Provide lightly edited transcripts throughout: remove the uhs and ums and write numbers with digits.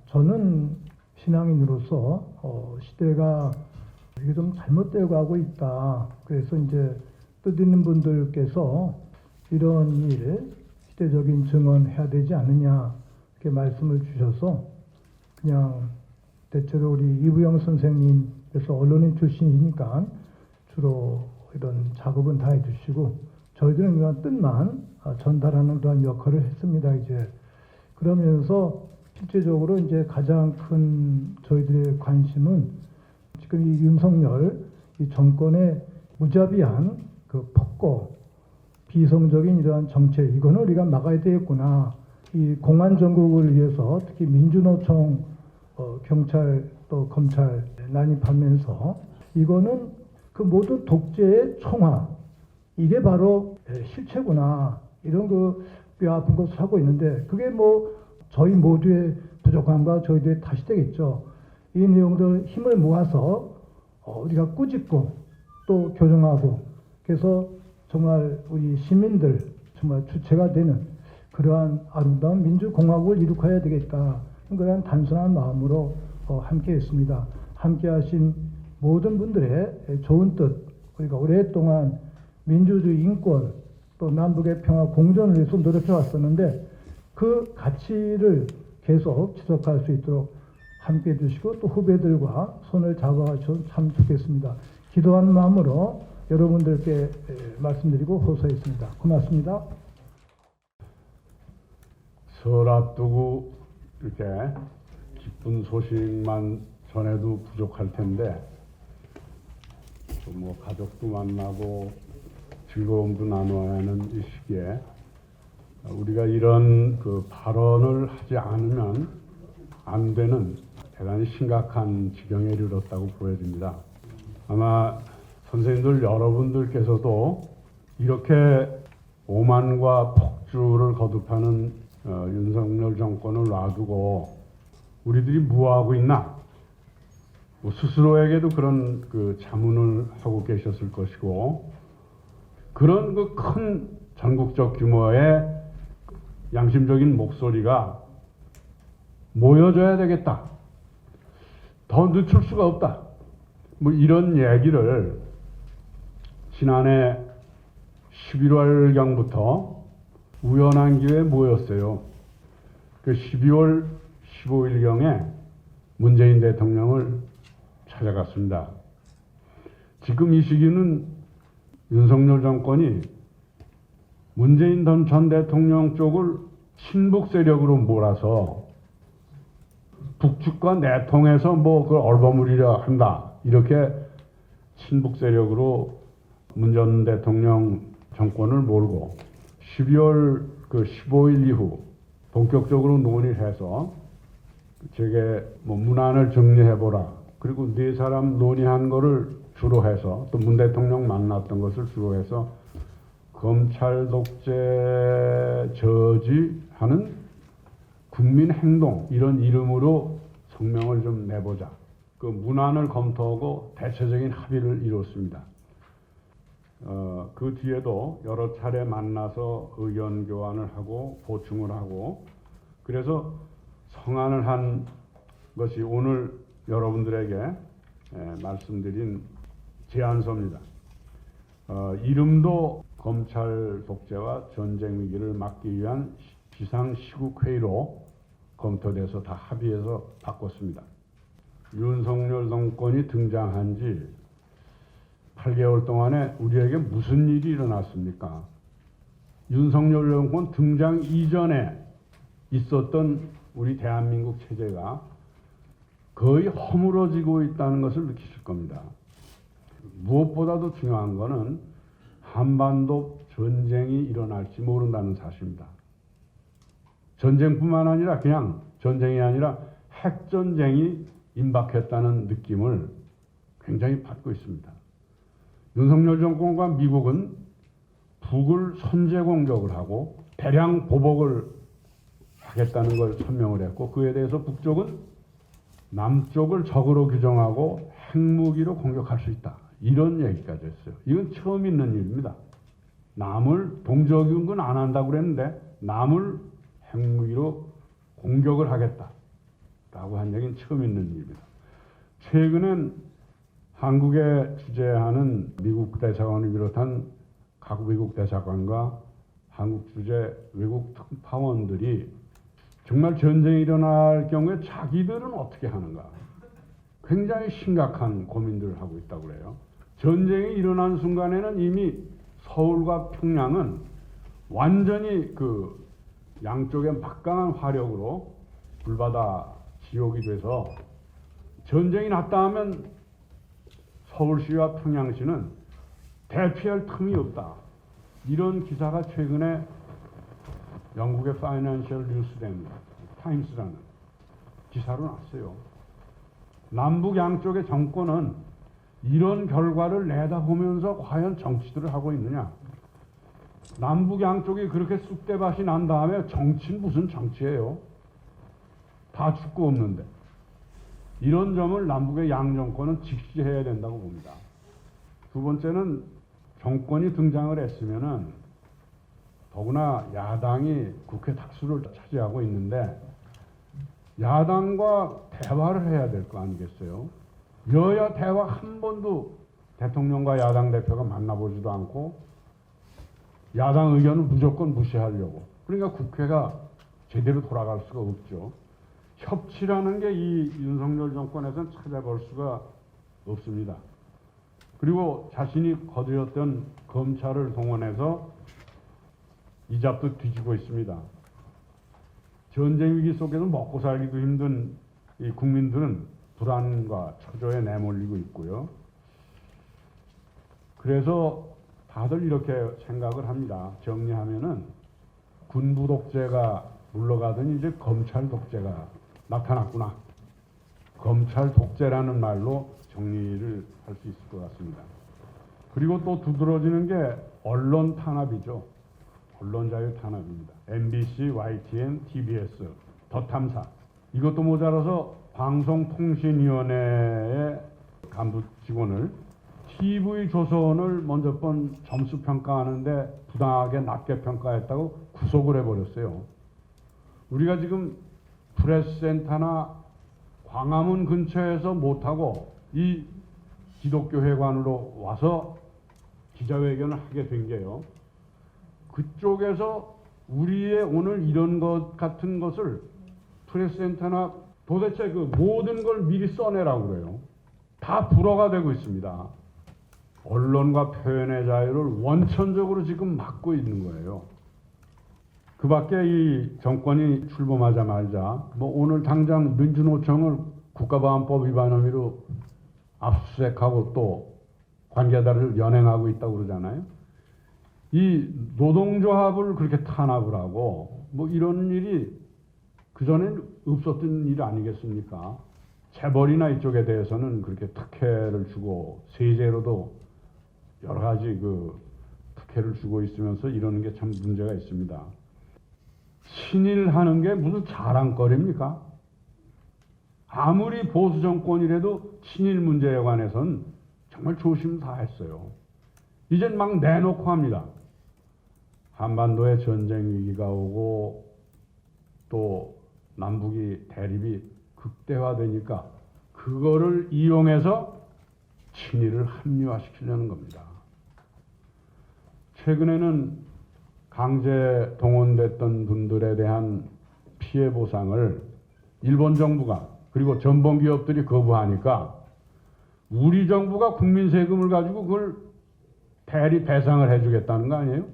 저는 신앙인으로서 시대가 이게 좀 잘못되어 가고 있다. 그래서 이제 뜻있는 분들께서 이런 일, 시대적인 증언해야 되지 않느냐 이렇게 말씀을 주셔서 그냥 대체로 우리 이부영 선생님께서 언론인 출신이니까 주로 이런 작업은 다 해주시고 저희들은 그냥 뜻만 전달하는 그런 역할을 했습니다. 이제 그러면서 실제적으로 이제 가장 큰 저희들의 관심은 지금 이 윤석열 이 정권의 무자비한 그 폭거, 비이성적인 이러한 정책, 이거는 우리가 막아야 되겠구나. 이 공안 정국을 위해서 특히 민주노총, 경찰 또 검찰 난입하면서 이거는 그 모든 독재의 총화, 이게 바로 실체구나. 이런 그 뼈아픈 것을 하고 있는데 그게 뭐 저희 모두의 부족함과 저희들의 탓이 되겠죠. 이 내용들 힘을 모아서 우리가 꾸짖고 또 교정하고 그래서 정말 우리 시민들 정말 주체가 되는 그러한 아름다운 민주공화국을 이룩해야 되겠다. 그러한 단순한 마음으로 함께 했습니다. 함께 하신 모든 분들의 좋은 뜻, 우리가 오랫동안 민주주의 인권 또 남북의 평화 공존을 위해서 노력해 왔었는데 그 가치를 계속 지속할 수 있도록 함께 해주시고 또 후배들과 손을 잡아주셔서 참 좋겠습니다. 기도하는 마음으로 여러분들께 말씀드리고 호소했습니다. 고맙습니다. 설 앞두고 이렇게 기쁜 소식만 전해도 부족할 텐데 또 뭐 가족도 만나고 즐거움도 나눠야 하는 이 시기에 우리가 이런 그 발언을 하지 않으면 안 되는 대단히 심각한 지경에 이르렀다고 보여집니다. 아마 선생님들 여러분들께서도 이렇게 오만과 폭주를 거듭하는 윤석열 정권을 놔두고 우리들이 뭐하고 있나? 뭐 스스로에게도 그런 그 자문을 하고 계셨을 것이고 그런 그 큰 전국적 규모의 양심적인 목소리가 모여져야 되겠다. 더 늦출 수가 없다. 뭐 이런 얘기를 지난해 11월경부터 우연한 기회에 모였어요. 그 12월 15일경에 문재인 대통령을 찾아갔습니다. 지금 이 시기는 윤석열 정권이 문재인 전 대통령 쪽을 친북 세력으로 몰아서 북측과 내통해서 뭐 그걸 얼버무리려 한다. 이렇게 친북 세력으로 문 전 대통령 정권을 몰고 12월 그 15일 이후 본격적으로 논의를 해서 제게 뭐 문안을 정리해보라. 그리고 네 사람 논의한 거를 주로 해서 또 문 대통령 만났던 것을 주로 해서 검찰 독재 저지하는 국민행동 이런 이름으로 성명을 좀 내보자. 그 문안을 검토하고 대체적인 합의를 이뤘습니다. 그 뒤에도 여러 차례 만나서 의견 교환을 하고 보충을 하고 그래서 성안을 한 것이 오늘 여러분들에게 말씀드린 제안서입니다. 이름도 검찰 독재와 전쟁 위기를 막기 위한 비상시국회의로 검토돼서 다 합의해서 바꿨습니다. 윤석열 정권이 등장한 지 8개월 동안에 우리에게 무슨 일이 일어났습니까? 윤석열 정권 등장 이전에 있었던 우리 대한민국 체제가 거의 허물어지고 있다는 것을 느끼실 겁니다. 무엇보다도 중요한 것은 한반도 전쟁이 일어날지 모른다는 사실입니다. 전쟁뿐만 아니라 그냥 전쟁이 아니라 핵전쟁이 임박했다는 느낌을 굉장히 받고 있습니다. 윤석열 정권과 미국은 북을 선제 공격을 하고 대량 보복을 하겠다는 걸 설명을 했고 그에 대해서 북쪽은 남쪽을 적으로 규정하고 핵무기로 공격할 수 있다. 이런 얘기까지 했어요. 이건 처음 있는 일입니다. 남을 동족유군 안 한다고 그랬는데 남을 핵무기로 공격을 하겠다라고 한 얘기는 처음 있는 일입니다. 최근엔 한국에 주재하는 미국 대사관을 비롯한 각 외국 대사관과 한국 주재 외국 특파원들이 정말 전쟁이 일어날 경우에 자기들은 어떻게 하는가 굉장히 심각한 고민들을 하고 있다고 그래요. 전쟁이 일어난 순간에는 이미 서울과 평양은 완전히 그 양쪽의 막강한 화력으로 불바다 지옥이 돼서 전쟁이 났다 하면 서울시와 평양시는 대피할 틈이 없다. 이런 기사가 최근에 영국의 파이낸셜 뉴스된 타임스라는 기사로 났어요. 남북 양쪽의 정권은 이런 결과를 내다보면서 과연 정치들을 하고 있느냐. 남북 양쪽이 그렇게 쑥대밭이 난 다음에 정치는 무슨 정치예요. 다 죽고 없는데. 이런 점을 남북의 양정권은 직시해야 된다고 봅니다. 두 번째는 정권이 등장을 했으면은 더구나 야당이 국회 다수를 차지하고 있는데 야당과 대화를 해야 될 거 아니겠어요? 여야 대화 한 번도 대통령과 야당 대표가 만나보지도 않고 야당 의견을 무조건 무시하려고. 그러니까 국회가 제대로 돌아갈 수가 없죠. 협치라는 게 이 윤석열 정권에서는 찾아볼 수가 없습니다. 그리고 자신이 거두었던 검찰을 동원해서 이 잡도 뒤지고 있습니다. 전쟁 위기 속에서 먹고 살기도 힘든 이 국민들은 불안과 초조에 내몰리고 있고요. 그래서 다들 이렇게 생각을 합니다. 정리하면은 군부 독재가 물러가더니 이제 검찰 독재가 나타났구나. 검찰 독재라는 말로 정리를 할 수 있을 것 같습니다. 그리고 또 두드러지는 게 언론 탄압이죠. 언론 자유 탄압입니다. MBC, YTN, TBS, 더 탐사. 이것도 모자라서 방송통신위원회의 간부 직원을 TV조선을 먼저 번 점수 평가하는데 부당하게 낮게 평가했다고 구속을 해버렸어요. 우리가 지금 프레스센터나 광화문 근처에서 못하고 이 기독교회관으로 와서 기자회견을 하게 된 게요. 그쪽에서 우리의 오늘 이런 것 같은 것을 프레스센터나 도대체 그 모든 걸 미리 써내라고 그래요. 다 불어가 되고 있습니다. 언론과 표현의 자유를 원천적으로 지금 막고 있는 거예요. 그 밖에 이 정권이 출범하자마자 뭐 오늘 당장 민주노총을 국가보안법 위반 혐의로 압수수색하고 또 관계자를 연행하고 있다고 그러잖아요. 이 노동조합을 그렇게 탄압을 하고 뭐 이런 일이 그전엔 없었던 일 아니겠습니까? 재벌이나 이쪽에 대해서는 그렇게 특혜를 주고 세제로도 여러 가지 그 특혜를 주고 있으면서 이러는 게 참 문제가 있습니다. 친일하는 게 무슨 자랑거리입니까? 아무리 보수 정권이라도 친일 문제에 관해서는 정말 조심 다 했어요. 이젠 막 내놓고 합니다. 한반도에 전쟁 위기가 오고 또 남북이 대립이 극대화되니까 그거를 이용해서 친일을 합리화시키려는 겁니다. 최근에는 강제 동원됐던 분들에 대한 피해 보상을 일본 정부가 그리고 전범 기업들이 거부하니까 우리 정부가 국민 세금을 가지고 그걸 대리 배상을 해주겠다는 거 아니에요?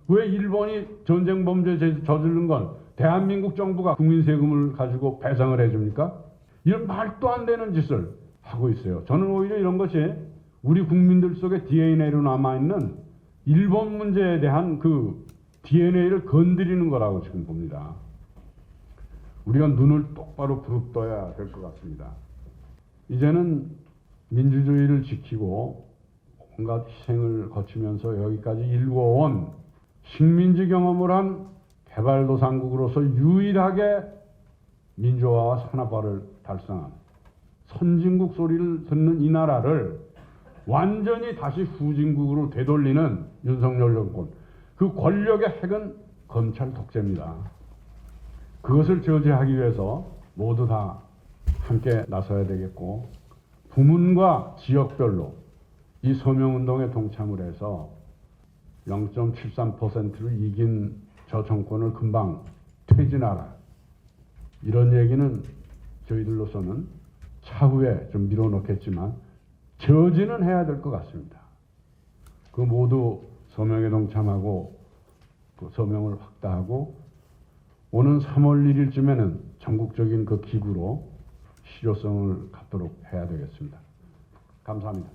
왜 일본이 전쟁 범죄 저지른 건 대한민국 정부가 국민 세금을 가지고 배상을 해줍니까? 이런 말도 안 되는 짓을 하고 있어요. 저는 오히려 이런 것이 우리 국민들 속에 DNA로 남아있는 일본 문제에 대한 그 DNA를 건드리는 거라고 지금 봅니다. 우리가 눈을 똑바로 부릅떠야 될 것 같습니다. 이제는 민주주의를 지키고 온갖 희생을 거치면서 여기까지 일궈온 식민지 경험을 한 개발도상국으로서 유일하게 민주화와 산업화를 달성한 선진국 소리를 듣는 이 나라를 완전히 다시 후진국으로 되돌리는 윤석열 정권, 그 권력의 핵은 검찰 독재입니다. 그것을 저지하기 위해서 모두 다 함께 나서야 되겠고, 부문과 지역별로 이 서명운동에 동참을 해서 0.73%를 이긴 저 정권을 금방 퇴진하라, 이런 얘기는 저희들로서는 차후에 좀 밀어넣겠지만 저지는 해야 될 것 같습니다. 그 모두 서명에 동참하고 그 서명을 확대하고 오는 3월 1일쯤에는 전국적인 그 기구로 실효성을 갖도록 해야 되겠습니다. 감사합니다.